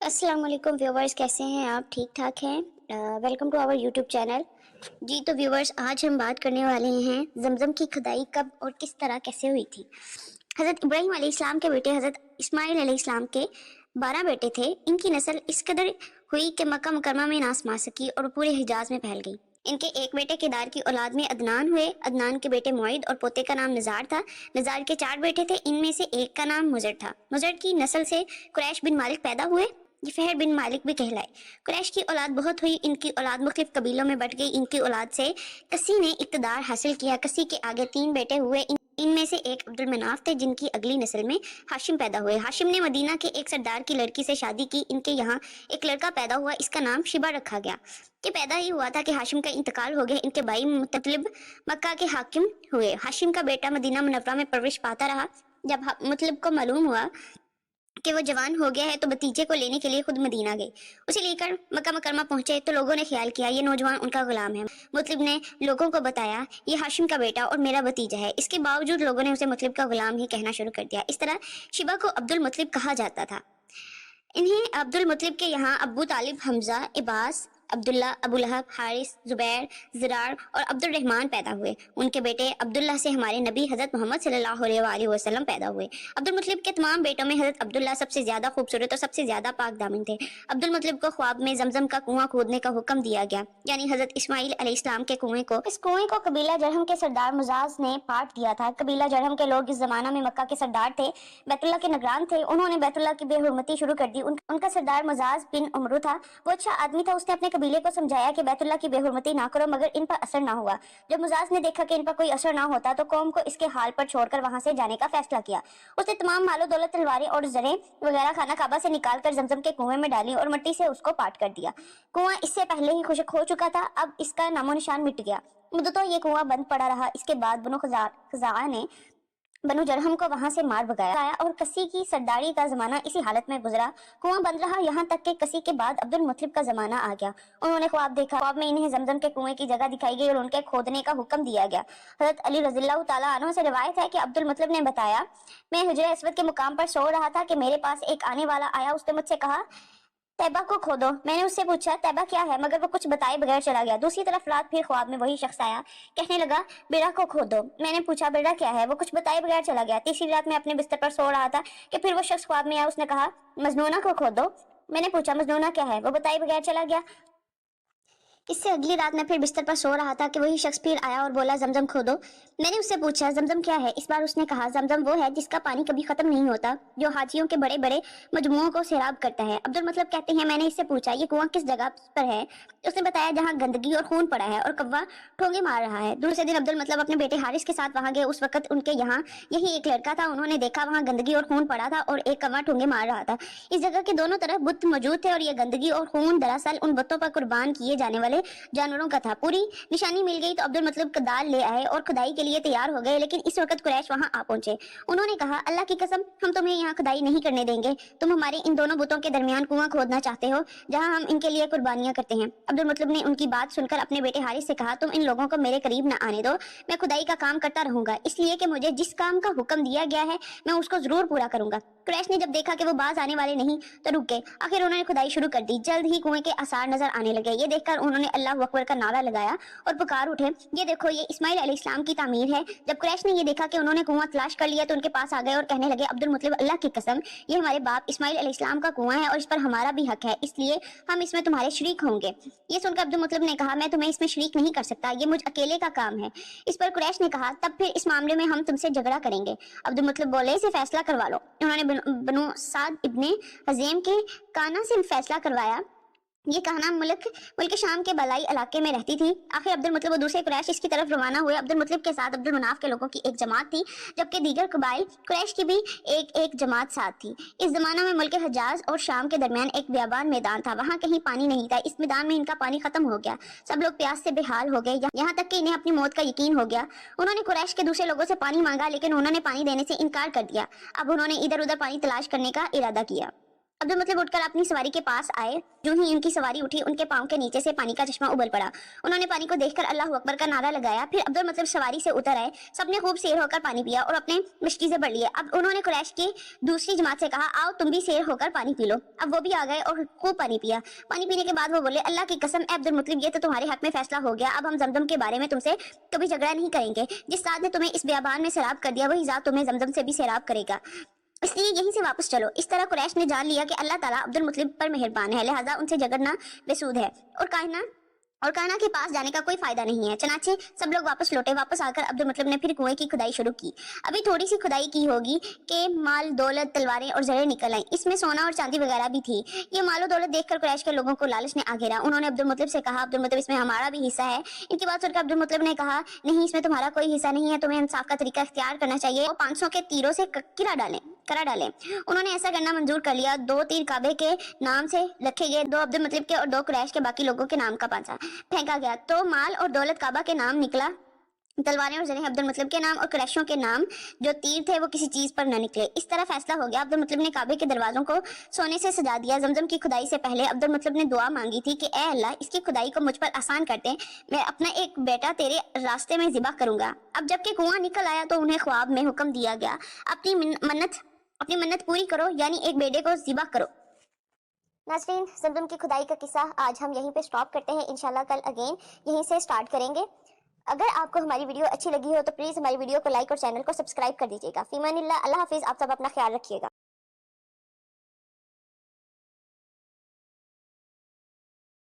अस्सलाम वालेकुम व्यूवर्स, कैसे हैं आप? ठीक ठाक हैं? Welcome to our YouTube channel. जी तो व्यूवर्स, आज हम बात करने वाले हैं जमजम की खुदाई कब और किस तरह कैसे हुई थी। हज़रत इब्राहीम अलैहिस्सलाम के बेटे हज़रत इस्माइल अलैहिस्सलाम के 12 बेटे थे। इनकी नस्ल इस कदर हुई कि मक्का मुकरमा में नास मा सकी और पूरे हिजाज में फैल गई। इनके एक बेटे केदार की औलाद में अदनान हुए। अदनान के बेटे मोइद और पोते का नाम नजार था। नजार के 4 बेटे थे, इनमें से एक का नाम मुजर था। मुजर की नस्ल से कुरैश बिन मालिक पैदा हुए, ये फहर बिन मालिक भी कहलाए। कुरैश की औलाद बहुत हुई, इनकी औलाद मुख्तलिफ कबीलों में बट गई। इनकी औलाद से कसी ने इक्तदार हासिल किया। कसी के आगे 3 बेटे हुए, इनमें से एक अब्दुल मनाफ थे, जिनकी अगली नस्ल में हाशिम पैदा हुए। हाशिम ने मदीना के एक सरदार की लड़की से शादी की। इनके यहाँ एक लड़का पैदा हुआ, इसका नाम शिबा रखा गया। कि पैदा ही हुआ था कि हाशिम का इंतकाल हो गया। इनके भाई मुतलिब मक्का के हाकिम हुए। हाशिम का बेटा मदीना मुनव्वरा में परवरिश पाता रहा। जब मुतलिब को मालूम हुआ कि वो जवान हो गया है तो भतीजे को लेने के लिए खुद मदीना गए। उसे लेकर मक्का मुकरमा पहुंचे तो लोगों ने ख्याल किया ये नौजवान उनका गुलाम है। मुतलिब ने लोगों को बताया ये हाशिम का बेटा और मेरा भतीजा है। इसके बावजूद लोगों ने उसे मुतलिब का गुलाम ही कहना शुरू कर दिया। इस तरह शिबा को अब्दुल मुतलिब कहा जाता था। इन्हें अब्दुल मुतलिब के यहाँ अब्बू तालिब, हमजा, इबास, अब्दुल्ला, अबू लहब, हारिस, जुबैर, ज़रार और अब्दुल रहमान पैदा हुए। उनके बेटे अब्दुल्ला से हमारे नबी हज़रत मोहम्मद सल्लल्लाहु अलैहि वसल्लम पैदा हुए। अब्दुल मुतलिब के तमाम बेटों में हज़रत अब्दुल्ला सबसे ज्यादा खूबसूरत और सबसे ज्यादा पाक दामन थे। अब्दुल मुतलिब को ख्वाब में जमजम का कुआं खोदने का हुक्म दिया गया, यानी हज़रत इस्माइल अलैहिस्सलाम के कुएं को। इस कुएं को कबीला जरहम के सरदार मुजाज ने पाट दिया था। कबीला जरहम के लोग इस जमाना में मक्का के सरदार थे, बैतुल्ला के निगरान थे। उन्होंने बैतुल्ला की बेहुरमती शुरू कर दी। उनका सरदार मुजाज बिन उमरू था। वो अच्छा आदमी था। उसने अपने कबीले को समझाया कि बैतुल्ला की बेहुरमती ना करो, मगर इन पर असर ना हुआ। जब मुजाज ने देखा कि इन पर कोई असर ना होता तो कौम को इसके हाल पर छोड़कर वहां से जाने का फैसला किया। उसने तमाम मालो दौलत, तलवारें और जरें वगैरह खाना काबा से निकालकर जमजम के कुएं में डाली और मिट्टी से उसको पाट कर दिया। कुआं इससे पहले ही खुशक हो चुका था, अब इसका नामो निशान मिट गया। मुद्दतों ये कुआं बंद पड़ा रहा। इसके बाद बनु खज़ाआ ने बनु जरहम को वहां से मार भगाया और कसी की सरदारी का जमाना इसी हालत में गुजरा। कुआं बंद रहा, यहाँ तक कि कसी के बाद अब्दुल मुतलिब का जमाना आ गया। उन्होंने ख्वाब देखा। ख्वाब में इन्हें जमजम के कुएं की जगह दिखाई गई और उनके खोदने का हुक्म दिया गया। हजरत अली रज़ियल्लाहु ताला अन्हु से रिवायत है कि अब्दुल मुतलिब ने बताया, मैं हुजरे अस्वद के मुकाम पर सो रहा था कि मेरे पास एक आने वाला आया। उसने मुझसे कहा तैबा को खोदो। मैंने उससे पूछा तैबा क्या है, मगर वो कुछ बताए बगैर चला गया। दूसरी तरफ रात फिर ख्वाब में वही शख्स आया, कहने लगा बेड़ा को खोदो। मैंने पूछा बेड़ा क्या है, वो कुछ बताए बगैर चला गया। तीसरी रात मैं अपने बिस्तर पर सो रहा था कि फिर वो शख्स ख्वाब में आया। उसने कहा मजनूना को खोदो। मैंने पूछा मजनूना क्या है, वो बताए बगैर चला गया। इससे अगली रात मैं फिर बिस्तर पर सो रहा था कि वही शख्स फिर आया और बोला जमजम खोदो। मैंने उससे पूछा जमजम क्या है। इस बार उसने कहा जमजम वो है जिसका पानी कभी खत्म नहीं होता, जो हाजियों के बड़े बड़े मजमुओं को सैराब करता है। अब्दुल मतलब कहते हैं, मैंने इससे पूछा ये कुआं किस जगह पर है। उसने बताया जहाँ गंदगी और खून पड़ा है और कौवा ठोंगे मार रहा है। दूसरे दिन अब्दुल मतलब अपने बेटे हारिस के साथ वहां गए। उस वक्त उनके यहाँ यही एक लड़का था। उन्होंने देखा वहां गंदगी और खून पड़ा था और एक कौवा ठोंगे मार रहा था। इस जगह के दोनों तरफ बुत मौजूद थे और ये गंदगी और खून दरअसल उन बुतों पर कुर्बान किए जाने वाले जानवरों का था। पूरी निशानी मिल गई तो अब्दुल मतलब कदाल ले आए और खुदाई के लिए तैयार हो गए। लेकिन इस वक्त कुरैश वहां आ पहुंचे। उन्होंने कहा अल्लाह की कसम हम तुम्हें यहाँ खुदाई नहीं करने देंगे। तुम हमारे इन दोनों बुतों के दरमियान कुआं खोदना चाहते हो जहाँ हम इनके लिए कुर्बानियां करते हैं। अब्दुल मतलब ने उनकी बात सुनकर अपने बेटे हारिस से कहा तुम इन लोगों को मेरे करीब न आने दो। मैं खुदाई का काम करता रहूंगा, इसलिए कि मुझे जिस काम का हुक्म दिया गया है मैं उसको जरूर पूरा करूंगा। कुरैश ने जब देखा कि वो बाज आने वाले नहीं तो रुक गए। आखिर उन्होंने खुदाई शुरू कर दी। जल्द ही कुएं के आसार नजर आने लगे। ये देखकर उन्होंने अल्लाह अकबर का नारा लगाया और पुकार उठे, ये देखो ये इस्माइल अलैहिस्सलाम की तामीर है। जब कुरैश ने ये देखा कि उन्होंने कुआं तलाश कर लिया तो उनके पास आ गए और कहने लगे अब्दुल मुतलिब अल्लाह की कसम ये हमारे बाप इस्माइल अलैहिस्सलाम का कुआं है और इस पर हमारा भी हक है, इसलिए हम इसमें तुम्हारे शरीक होंगे। ये सुनकर अब्दुल मुतलिब ने कहा मैं तुम्हें इसमें शरीक नहीं कर सकता, ये मुझ अकेले का काम है। इस पर कुरैश ने कहा तब फिर इस मामले में हम तुमसे झगड़ा करेंगे। अब्दुल मुतलिब बोले इसे फैसला करवा लो। उन्होंने बनु साद इब्ने हज़ीम के काना से फैसला करवाया। ये कहना मुल्क शाम के बलाई इलाके में रहती थी। आखिर अब्दुल मुतलिब और दूसरे कुरैश इसकी तरफ रवाना हुए। अब्दुल मुतलिब के साथ अब्दुल मनाफ के लोगों की एक जमात थी, जबकि दीगर कबाइल कुरैश की भी एक जमात साथ थी। इस जमाना में मुल्क हजाज और शाम के दरमियान एक बियाबान मैदान था। वहाँ कहीं पानी नहीं था। इस मैदान में इनका पानी खत्म हो गया। सब लोग प्यास से बेहाल हो गए, यहाँ तक कि इन्हें अपनी मौत का यकीन हो गया। उन्होंने कुरैश के दूसरे लोगों से पानी मांगा, लेकिन उन्होंने पानी देने से इनकार कर दिया। अब उन्होंने इधर उधर पानी तलाश करने का इरादा किया। अब्दुल मुत्तलिब उठकर अपनी सवारी के पास आए। जो ही उनकी सवारी उठी, उनके पांव के नीचे से पानी का चश्मा उबल पड़ा। उन्होंने पानी को देखकर अल्लाह अकबर का नारा लगाया। फिर अब्दुल मुत्तलिब सवारी से उतर आए। सबने खूब सैर होकर पानी पिया और अपने मुश्किल भर लिए। अब उन्होंने कुरैश की दूसरी जमात से कहा, आओ तुम भी सैर होकर पानी पी लो। अब वो भी आ गए और खूब पानी पिया। पानी पीने के बाद वो बोले, अल्लाह की कसम ए अब्दुल मुत्तलिब, ये तो तुम्हारे हक में फैसला हो गया। अब हम जमजम के बारे में तुमसे कभी झगड़ा नहीं करेंगे। जिस जात ने तुम्हें इस बियाबान में सैराब कर दिया, वही जात तुम्हें जमजम से भी सैराब करेगा, इसलिए यहीं से वापस चलो। इस तरह कुरैश ने जान लिया कि अल्लाह ताला अब्दुल मुत्तलिब पर मेहरबान है, लिहाजा उनसे झगड़ना बेसूद है और कायना के पास जाने का कोई फायदा नहीं है। चनाचे सब लोग वापस लौटे। वापस आकर अब्दुल मुत्तलिब ने फिर कुएं की खुदाई शुरू की। अभी थोड़ी सी खुदाई की होगी कि माल, दौलत, तलवारें और जरें निकल आई। इसमें सोना और चांदी वगैरह भी थी। ये मालो दौलत देखकर कुरैश के लोगों को लालच ने आ घेरा। उन्होंने अब्दुल मुत्तलिब से कहा, अब्दुल मुत्तलिब, इसमें हमारा भी हिस्सा है। इनकी बात सुनकर अब्दुल मुत्तलिब ने कहा, नहीं, इसमें तुम्हारा कोई हिस्सा नहीं है। तुम्हें इंसाफ का तरीका इख्तियार करना चाहिए और 500 के तीरों से करा डालें। उन्होंने ऐसा करना मंजूर कर लिया। 2 तीर काबे के नाम से रखे गए, 2 अब्दुल मुत्तलिब के और 2 कुरैश के बाकी लोगों के नाम का पांचा फेंका गया। तो माल और दौलत काबा के नाम निकला, तलवारें और जरें अब्दुल मुत्तलिब के नाम और कुरैशियों के नाम जो तीर थे वो किसी चीज पर न निकले। इस तरह फैसला हो गया। अब्दुल मुत्तलिब ने काबे के दरवाजों को सोने से सजा दिया। जमजम की खुदाई से पहले अब्दुल मुत्तलिब ने दुआ मांगी थी कि ए अल्लाह, इसकी खुदाई को मुझ पर आसान कर दे। मैं अपना एक बेटा तेरे रास्ते में ज़िबा करूंगा। अब जबकि कुआं निकल आया तो उन्हें ख्वाब में हुक्म दिया गया, अपनी मन्नत पूरी करो, यानी एक बेटे को ज़िबा करो। नाज़रीन, ज़मज़म की खुदाई का किस्सा आज हम यहीं पे स्टॉप करते हैं। इंशाल्लाह कल अगेन यहीं से स्टार्ट करेंगे। अगर आपको हमारी वीडियो अच्छी लगी हो तो प्लीज़ हमारी वीडियो को लाइक और चैनल को सब्सक्राइब कर दीजिएगा। फ़ीमानिल्लाह, अल्लाह हाफिज़। आप सब अपना ख्याल रखिएगा।